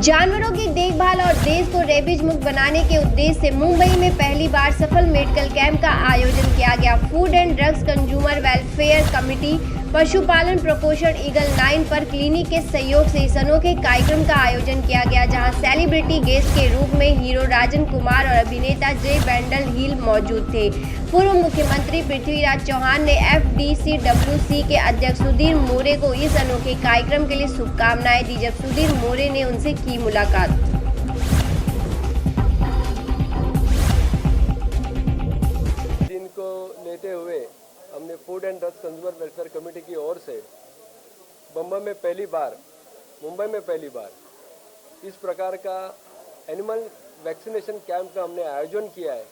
जानवरों की देखभाल और देश को रेबीज मुक्त बनाने के उद्देश्य से मुंबई में पहली बार सफल मेडिकल कैंप का आयोजन किया गया। Food and drugs consumer welfare committee, पशुपालन प्रकोष्ठ ईगल 9 पर क्लिनिक के सहयोग से इस अनोखे कार्यक्रम का आयोजन किया गया, जहां सेलिब्रिटी गेस्ट के रूप में हीरो राजन कुमार और अभिनेता जे वेंडल हिल मौजूद थे। पूर्व मुख्यमंत्री पृथ्वीराज चौहान ने FDCWC के अध्यक्ष सुधीर मोरे को इस अनोखे कार्यक्रम के लिए शुभकामनाएं दी, जब सुधीर मोरे ने उनसे की मुलाकात। दिन को लेते हुए हमने food and drugs consumer welfare committee की ओर से मुंबई में पहली बार इस प्रकार का एनिमल वैक्सीनेशन कैंप का हमने आयोजन किया है,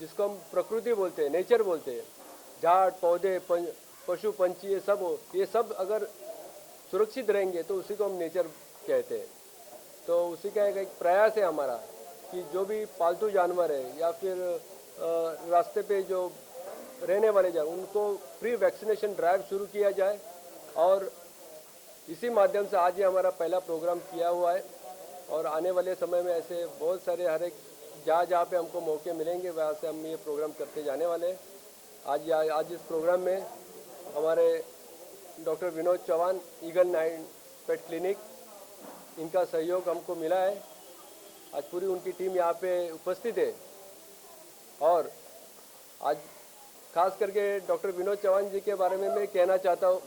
जिसको हम प्रकृति बोलते हैं, नेचर बोलते हैं। झाड़ पौधे पशु पंछी ये सब अगर सुरक्षित रहेंगे तो उसी को हम नेचर कहते हैं। तो उसी का एक प्रयास है हमारा कि जो भी पालतू जानवर है या फिर रास्ते पे जो रहने वाले जानवर, उनको फ्री वैक्सीनेशन ड्राइव शुरू किया जाए। और इसी माध्यम से आज ये हमारा पहला प्रोग्राम किया हुआ है और आने वाले समय में ऐसे बहुत सारे हर एक जहाँ पे हमको मौके मिलेंगे वहाँ से हम ये प्रोग्राम करते जाने वाले हैं। आज इस प्रोग्राम में हमारे doctor Vinod Chauhan eagle 9 pet clinic, इनका सहयोग हमको मिला है। आज पूरी उनकी टीम यहाँ पे उपस्थित है और आज खास करके डॉक्टर विनोद चौहान जी के बारे में मैं कहना चाहता हूँ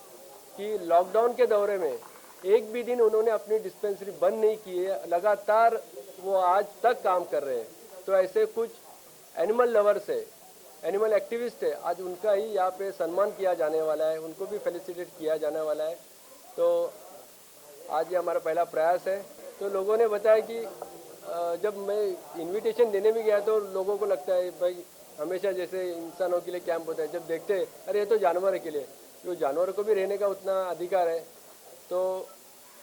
कि लॉकडाउन के दौरे में एक भी दिन उन्होंने अपनी डिस्पेंसरी बंद नहीं की है, लगातार वो आज तक काम कर रहे हैं। तो ऐसे कुछ एनिमल लवर्स है, एनिमल एक्टिविस्ट है, आज उनका ही यहाँ पे सम्मान किया जाने वाला है, उनको भी फेलिसिटेट किया जाने वाला है। तो आज ये हमारा पहला प्रयास है। तो लोगों ने बताया कि जब मैं इनविटेशन देने भी गया तो लोगों को लगता है भाई हमेशा जैसे इंसानों के लिए कैंप होता है, जब देखते हैं अरे ये तो जानवर के लिए, तो जानवरों को भी रहने का उतना अधिकार है। तो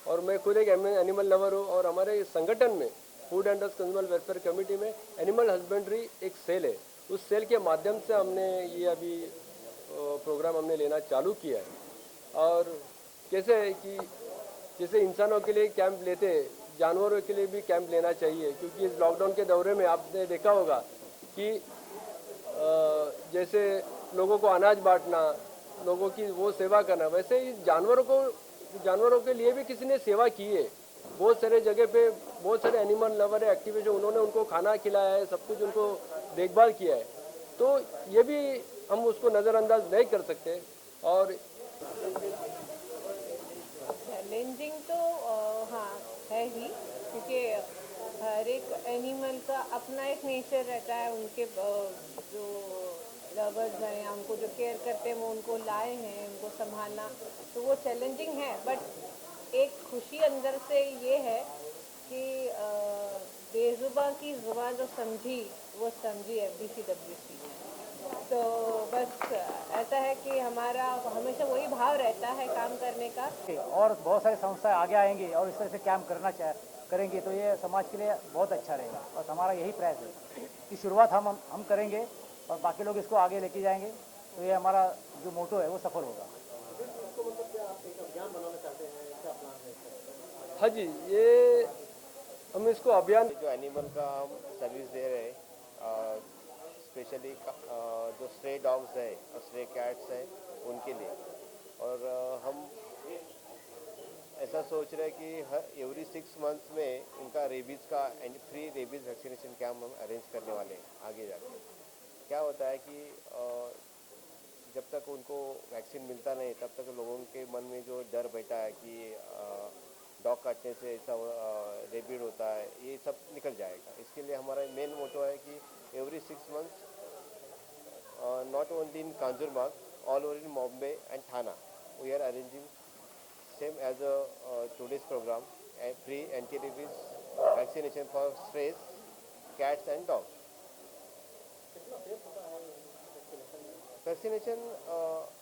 और मैं खुद एक एनिमल लवर हूँ और हमारे संगठन में food and drugs consumer welfare committee में एनिमल हस्बेंड्री एक सेल है, उस सेल के माध्यम से हमने ये अभी प्रोग्राम हमने लेना चालू किया है। और कैसे है कि जैसे इंसानों के लिए कैंप लेते हैं, जानवरों के लिए भी कैंप लेना चाहिए, क्योंकि इस लॉकडाउन के दौरे में आपने देखा होगा कि जैसे लोगों को अनाज बांटना, लोगों की वो सेवा करना, वैसे ही जानवरों के लिए भी किसी ने सेवा की है। बहुत सारे जगह पे बहुत सारे एनिमल लवर है, एक्टिविस्ट, उन्होंने उनको खाना खिलाया है, सब कुछ उनको देखभाल किया है। तो ये भी हम उसको नज़रअंदाज नहीं कर सकते। और चैलेंजिंग तो हाँ है ही, क्योंकि हर एक एनिमल का अपना एक नेचर रहता है। उनके जो लवर्स हैं या उनको जो केयर करते हैं वो उनको लाए हैं, उनको संभालना तो वो चैलेंजिंग है। बट एक खुशी अंदर से ये है कि बेजुबां की जुबान जो समझी वो समझी FDCWC। तो बस ऐसा है कि हमारा हमेशा वही भाव रहता है काम करने का। और बहुत सारी संस्थाएं आगे आएंगी और इस तरह से कैंप करेंगे तो ये समाज के लिए बहुत अच्छा रहेगा। और हमारा यही प्रयास है कि शुरुआत हम करेंगे और बाकी लोग इसको आगे लेके जाएंगे, तो ये हमारा जो मोटो है वो सफल होगा। हाँ जी, ये हम इसको अभियान जो एनिमल का हम सर्विस दे रहे हैं, स्पेशली जो स्ट्रे डॉग्स है और स्ट्रे कैट्स है उनके लिए। और हम ऐसा सोच रहे हैं कि एवरी 6 मंथ्स में उनका रेबीज़ का फ्री रेबीज़ वैक्सीनेशन कैंप हम अरेंज करने वाले हैं आगे जाके। क्या होता है कि जब तक उनको वैक्सीन मिलता नहीं तब तक लोगों के मन में जो डर बैठा है कि डॉग काटने से ऐसा रेबीड होता है, ये सब निकल जाएगा। इसके लिए हमारा मेन मोटो है कि every 6 months not only in Kanjurmarg, all over in Bombay and Thana, we are arranging same as today's program, a free anti-rabies vaccination for strays, cats and dogs. Vaccination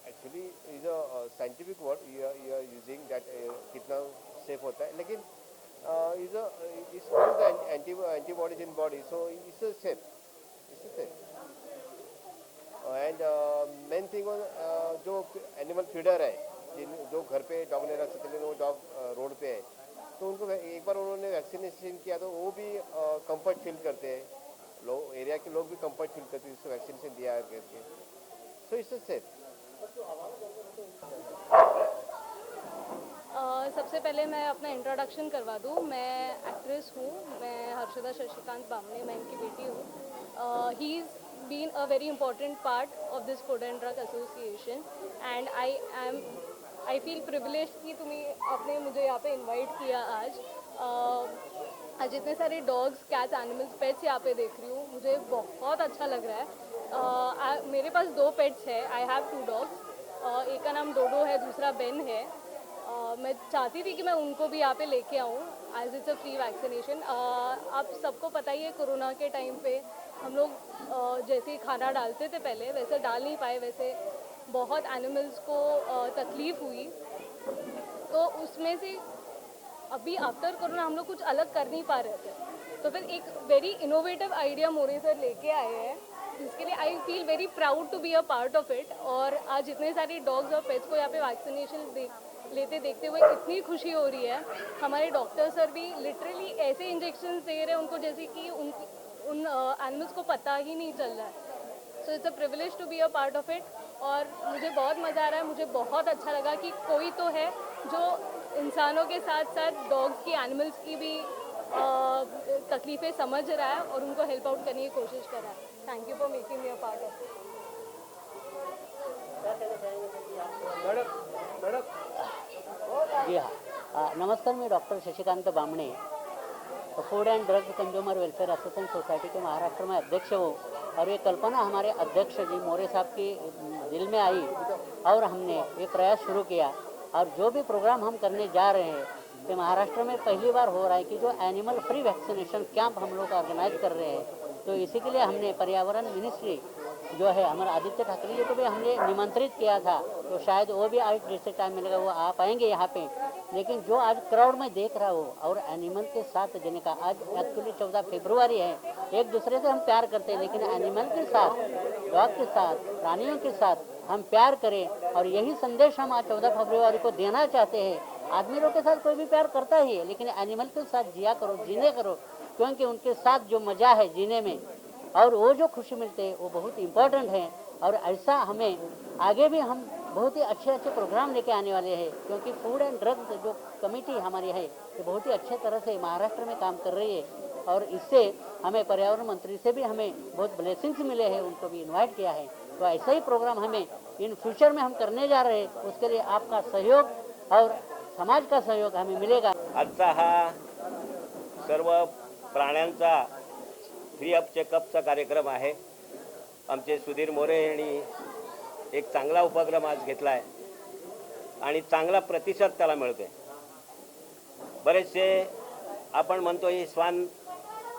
actually is a scientific word you are using that कितना safe होता है, लेकिन is all the antibodies in body, so it's a safe. And main thing जो animal feeder है, जो घर पे dog नहीं रख सकते वो डॉग रोड पे है, तो उनको एक बार उन्होंने वैक्सीनेशन किया तो वो भी कंफर्ट फील करते हैं, लोग एरिया के लोग भी कंफर्ट फील करते हैं इसको वैक्सीनेशन दिया करके। So it's safe. सबसे पहले मैं अपना इंट्रोडक्शन करवा दूँ। मैं एक्ट्रेस हूँ, मैं हर्षदा शशिकांत बामणे, मैं इनकी बेटी हूँ। He is been a very important part of this food and drug association and I feel privilege कि आपने मुझे यहाँ पे इनवाइट किया आज। आज इतने सारे डॉग्स, कैट्स, एनिमल्स, पेट्स यहाँ पे देख रही हूँ, मुझे बहुत अच्छा लग रहा है। मेरे पास 2 पेट्स हैं, आई हैव 2 डॉग्स। एक का नाम डोडो है, दूसरा बेन है। मैं चाहती थी कि मैं उनको भी यहाँ पे लेके आऊँ as it's a free vaccination. आप सबको पता ही है कोरोना के टाइम पे हम लोग जैसे खाना डालते थे पहले वैसे डाल नहीं पाए, वैसे बहुत एनिमल्स को तकलीफ़ हुई। तो उसमें से अभी आफ्टर कोरोना हम लोग कुछ अलग कर नहीं पा रहे थे, तो फिर एक very innovative idea More sir लेके आए हैं, जिसके लिए I feel very proud to be a part of it. और आज इतने सारे डॉग्स और पेट्स को यहाँ पे वैक्सीनेशन लेते देखते हुए इतनी खुशी हो रही है। हमारे डॉक्टर सर भी लिटरली ऐसे इंजेक्शन दे रहे हैं उनको जैसे कि उन एनिमल्स को पता ही नहीं चल रहा है। So it's a privilege to be a part of it और मुझे बहुत मज़ा आ रहा है। मुझे बहुत अच्छा लगा कि कोई तो है जो इंसानों के साथ साथ डॉग्स की, एनिमल्स की भी तकलीफ़ें समझ रहा है और उनको हेल्प आउट करने की कोशिश कर रहा है। Thank you for making me a part of it. जी हाँ, नमस्कार, मैं doctor Shashikant Bamne, food and drug consumer welfare association society के महाराष्ट्र में अध्यक्ष हूँ। और ये कल्पना हमारे अध्यक्ष जी मोरे साहब की दिल में आई और हमने ये प्रयास शुरू किया। और जो भी प्रोग्राम हम करने जा रहे हैं कि महाराष्ट्र में पहली बार हो रहा है कि जो एनिमल फ्री वैक्सीनेशन कैंप हम लोग ऑर्गेनाइज कर रहे हैं, तो इसी के लिए हमने पर्यावरण मिनिस्ट्री जो है हमारे आदित्य ठाकरे जी को भी हमने निमंत्रित किया था, तो शायद वो भी आज जैसे टाइम मिलेगा वो आ पाएंगे यहाँ पे। लेकिन जो आज क्राउड में देख रहा हो और एनिमल के साथ देने का, आज एक्चुअली 14 फरवरी है, एक दूसरे से हम प्यार करते हैं, लेकिन एनिमल के साथ, डॉग के साथ, प्राणियों के साथ हम प्यार करें। और यही संदेश हम आज 14 फरवरी को देना चाहते हैं। आदमी लोग के साथ कोई भी प्यार करता ही है, लेकिन एनिमल के साथ जिया करो, जीने करो, क्योंकि उनके साथ जो मज़ा है जीने में और वो जो खुशी मिलते हैं वो बहुत इम्पोर्टेंट है। और ऐसा हमें आगे भी हम बहुत ही अच्छे अच्छे प्रोग्राम लेके आने वाले हैं, क्योंकि फूड एंड ड्रग्स जो कमेटी हमारी है ये बहुत ही अच्छे तरह से महाराष्ट्र में काम कर रही है। और इससे हमें पर्यावरण मंत्री से भी हमें बहुत ब्लेसिंग्स मिले हैं, उनको भी इन्वाइट किया है। तो ऐसा ही प्रोग्राम हमें इन फ्यूचर में हम करने जा रहे हैं, उसके लिए आपका सहयोग और समाज का सहयोग हमें मिलेगा। आजचा हा सर्व प्राण्यांचा फ्री अप चेकअपचा कार्यक्रम आहे। आमचे सुधीर मोरे यांनी एक चांगला उपक्रम आज घेतला आहे आणि चांगला प्रतिसाद त्याला मिळतोय। बरेचसे आपण म्हणतो हे श्वान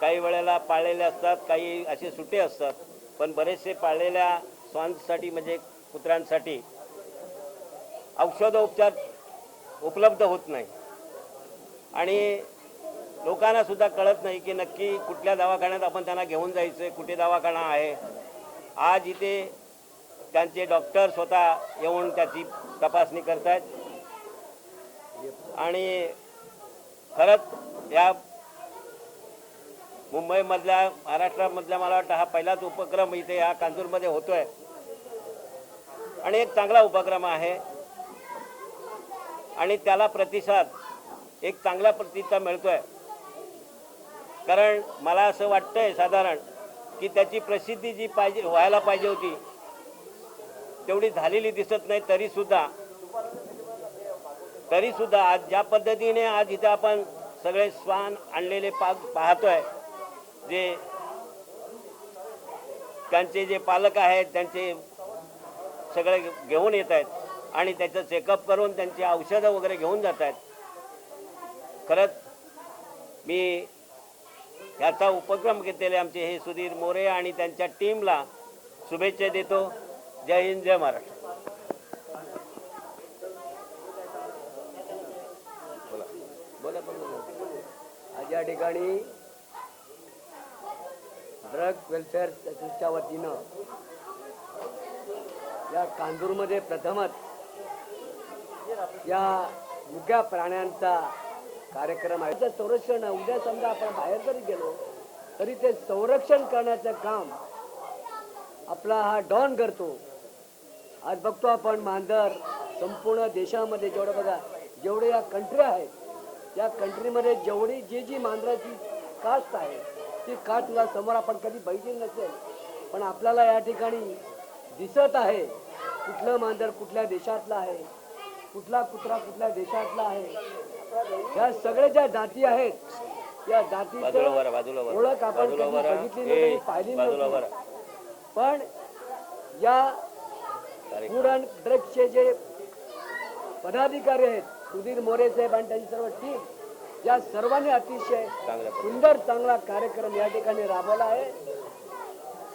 काही वेळेला पाळलेले असतात, काही असे सुटे असतात, पण बरेचसे पाळलेल्या श्वानसाठी म्हणजे कुत्र्यांसाठी औषधोपचार उपलब्ध होत नाही आणि लोकांना सुद्धा कळत नाही की नक्की कुठल्या दवाखान्यात आपण त्यांना घेऊन जायचं, कुठे दवाखाना आहे। आज इथे त्यांचे डॉक्टर स्वतः येऊन त्याची तपासणी करतात आणि खरंच या मुंबईमधल्या, महाराष्ट्रामधल्या मला वाटतं हा पहिलाच उपक्रम इथे या कांजूरमध्ये होतोय आणि एक चांगला उपक्रम आहे आणि त्याला प्रतिसाद, एक चांगला प्रतिसाद मिळतोय। कारण मला असं वाटतंय साधारण की त्याची प्रसिद्धी जी पाहिजे व्हायला पाहिजे होती तेवढी झालेली दिसत नाही। तरी सुद्धा आज ज्या पद्धतीने आज इथे आपण सगळे श्वान आणलेले पाहतोय, जे त्यांचे जे पालक आहेत त्यांचे सगळे घेऊन येत आहेत आणि त्याचं चेकअप करून त्यांची औषधं वगैरे घेऊन जात आहेत। खरंच मी याचा उपक्रम घेतलेले आमचे हे सुधीर मोरे आणि त्यांच्या टीमला शुभेच्छा देतो। जय हिंद, जय महाराष्ट्र। आज या ठिकाणी ड्रग वेलफेअर ट्रस्टच्या वतीनं या कांजूरमध्ये प्रथमच या मुक्या प्राण्यांचा कार्यक्रम आहे. संरक्षण उद्या समजा आपण बाहेर जरी गेलो तरी ते संरक्षण करण्याचं काम आपला हा डॉन करतो. आज बघतो आपण मांजर संपूर्ण देशामध्ये जेवढं बघा जेवढे या कंट्री आहेत या कंट्रीमध्ये जेवढी जी मांजराची कास्ट आहे ती कास्ट तुला समोर आपण कधी बघितली नसेल, पण आपल्याला या ठिकाणी दिसत आहे कुठलं मांजर कुठल्या देशातलं आहे, कुठला कुत्रा कुठल्या देशातला आहे. या सगळ्या ज्या जाती आहेत या जातीची ओळख आपण कधी बघितली नव्हती, पाहिली नव्हती. पण या फूड अँड ड्रग्सचे जे पदाधिकारी आहेत सुधीर मोरे साहेब आणि त्यांची सर्व टीम या सर्वांनी अतिशय सुंदर चांगला कार्यक्रम या ठिकाणी राबवला आहे.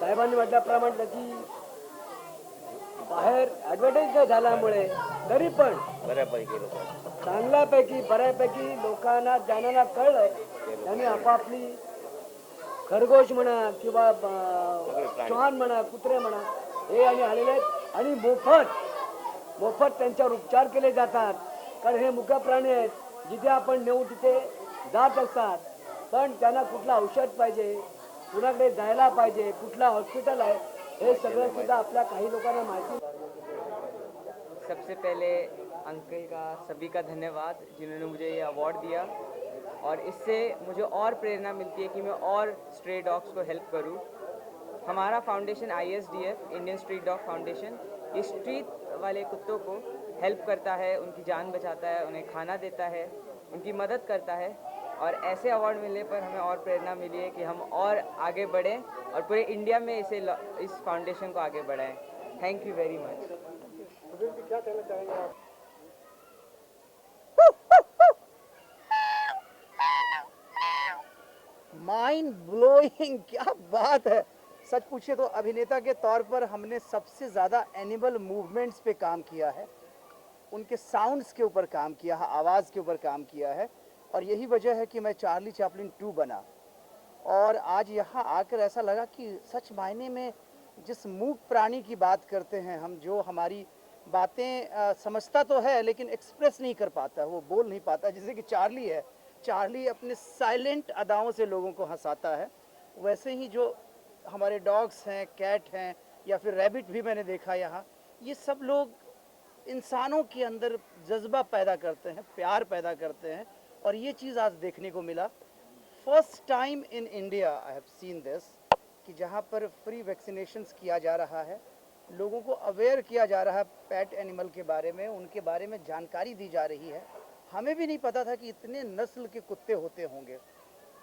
साहेबांनी म्हटल्याप्रमाणे त्याची बाहेर ॲडव्हर्टाईज नाही झाल्यामुळे तरी पण चांगल्यापैकी बऱ्यापैकी लोकांना ज्यांना कळलंय त्यांनी आपापली खरगोश म्हणा किंवा श्वान म्हणा कुत्रे म्हणा हे आणि आलेले आहेत आणि मोफत त्यांच्यावर उपचार केले जातात. कारण हे मुख्य प्राणी आहेत, जिथे आपण नेऊ तिथे जात असतात, पण त्यांना कुठलं औषध पाहिजे, कुणाकडे जायला पाहिजे, कुठलं हॉस्पिटल आहे हे सगळं सुद्धा आपल्या काही लोकांना माहिती. सबसे पहले अंकल का सभी का धन्यवाद जिन्होंने मुझे ये अवार्ड दिया और इससे मुझे और प्रेरणा मिलती है कि मैं और स्ट्रे डॉग्स को हेल्प करूं. हमारा foundation ISDF Indian street dog foundation ये स्ट्रीट वाले कुत्तों को हेल्प करता है, उनकी जान बचाता है, उन्हें खाना देता है, उनकी मदद करता है. और ऐसे अवार्ड मिलने पर हमें और प्रेरणा मिली है कि हम और आगे बढ़ें और पूरे इंडिया में इस फाउंडेशन को आगे बढ़ाएं. Thank you very much. क्या कहना चाहेंगे आप? माइंड ब्लोइंग, क्या बात है. सच पूछिए तो अभिनेता के तौर पर हमने सबसे ज़्यादा एनिमल मूवमेंट्स पे काम किया है, उनके साउंड्स के ऊपर काम किया है, आवाज़ के ऊपर काम किया है. और यही वजह है कि मैं चार्ली चैपलिन 2 बना और आज यहाँ आकर ऐसा लगा कि सच मायने में जिस मूक प्राणी की बात करते हैं हम, जो हमारी बातें समझता तो है लेकिन एक्सप्रेस नहीं कर पाता, वो बोल नहीं पाता, जैसे कि चार्ली है. चार्ली अपने साइलेंट अदाओं से लोगों को हंसाता है. वैसे ही जो हमारे डॉग्स हैं, कैट हैं या फिर रैबिट भी मैंने देखा यहाँ, ये सब लोग इंसानों के अंदर जज्बा पैदा करते हैं, प्यार पैदा करते हैं. और ये चीज़ आज देखने को मिला. First time in India I have seen this कि जहाँ पर फ्री वैक्सीनेशंस किया जा रहा है, लोगों को अवेयर किया जा रहा है पेट एनिमल के बारे में, उनके बारे में जानकारी दी जा रही है. हमें भी नहीं पता था कि इतने नस्ल के कुत्ते होते होंगे,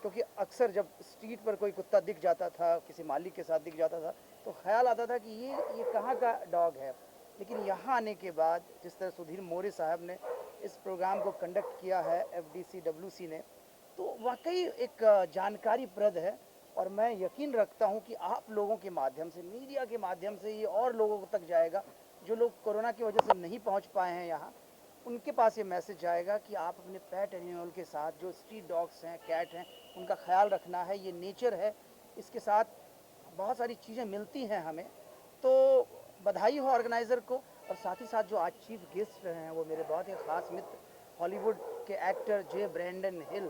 क्योंकि अक्सर जब स्ट्रीट पर कोई कुत्ता दिख जाता था, किसी मालिक के साथ दिख जाता था, तो ख्याल आता था कि ये कहाँ का डॉग है. लेकिन यहाँ आने के बाद जिस तरह सुधीर मोरे साहब ने इस प्रोग्राम को कंडक्ट किया है, FDCWC ने, तो वाकई एक जानकारीप्रद है. और मैं यकीन रखता हूँ कि आप लोगों के माध्यम से, मीडिया के माध्यम से ये और लोगों तक जाएगा जो लोग कोरोना की वजह से नहीं पहुँच पाए हैं यहाँ. उनके पास ये मैसेज जाएगा कि आप अपने पेट एनिमल के साथ, जो स्ट्रीट डॉग्स हैं, कैट हैं, उनका ख्याल रखना है. ये नेचर है, इसके साथ बहुत सारी चीज़ें मिलती हैं हमें. तो बधाई हो ऑर्गेनाइज़र को. और साथ ही साथ जो आज चीफ गेस्ट रहे हैं वो मेरे बहुत ही ख़ास मित्र हॉलीवुड के एक्टर जे ब्रैंडन हिल.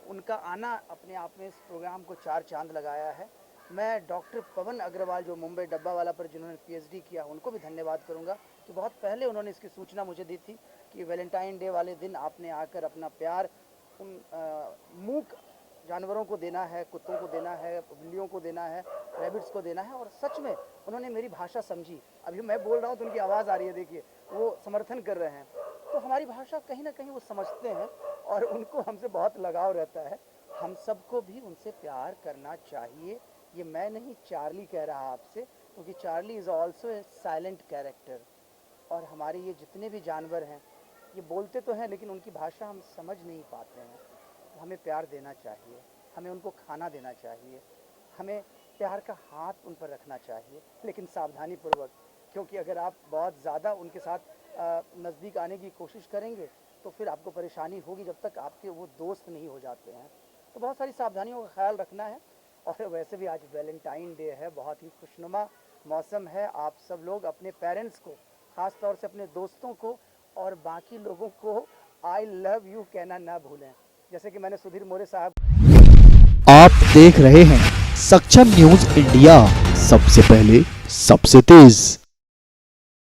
उनका आना अपने आप में इस प्रोग्राम को 4 चांद लगाया है. मैं डॉक्टर पवन अग्रवाल जो मुंबई डब्बावाला पर जिन्होंने PhD किया, उनको भी धन्यवाद करूंगा कि बहुत पहले उन्होंने इसकी सूचना मुझे दी थी कि वैलेंटाइन डे वाले दिन आपने आकर अपना प्यार उन मूक जानवरों को देना है, कुत्तों को देना है, बिल्लियों को देना है, रैबिट्स को देना है. और सच में उन्होंने मेरी भाषा समझी. अभी मैं बोल रहा हूँ तो उनकी आवाज़ आ रही है, देखिए वो समर्थन कर रहे हैं. तो हमारी भाषा कहीं ना कहीं वो समझते हैं और उनको हमसे बहुत लगाव रहता है. हम सबको भी उनसे प्यार करना चाहिए. ये मैं नहीं, चार्ली कह रहा आपसे, क्योंकि Charlie is also a silent character. और हमारे ये जितने भी जानवर हैं ये बोलते तो हैं लेकिन उनकी भाषा हम समझ नहीं पाते हैं. हमें प्यार देना चाहिए, हमें उनको खाना देना चाहिए, हमें प्यार का हाथ उन पर रखना चाहिए, लेकिन सावधानीपूर्वक, क्योंकि अगर आप बहुत ज़्यादा उनके साथ नज़दीक आने की कोशिश करेंगे तो फिर आपको परेशानी होगी जब तक आपके वो दोस्त नहीं हो जाते हैं. तो बहुत सारी सावधानियों का ख्याल रखना है. और वैसे भी आज वैलेंटाइन डे है, बहुत ही खुशनुमा मौसम है. आप सब लोग अपने पेरेंट्स को, ख़ास तौर से अपने दोस्तों को और बाकी लोगों को आई लव यू कहना ना भूलें. जैसे कि मैंने सुधीर मोरे साहब। आप देख रहे हैं सक्षम न्यूज इंडिया, सबसे पहले सबसे तेज।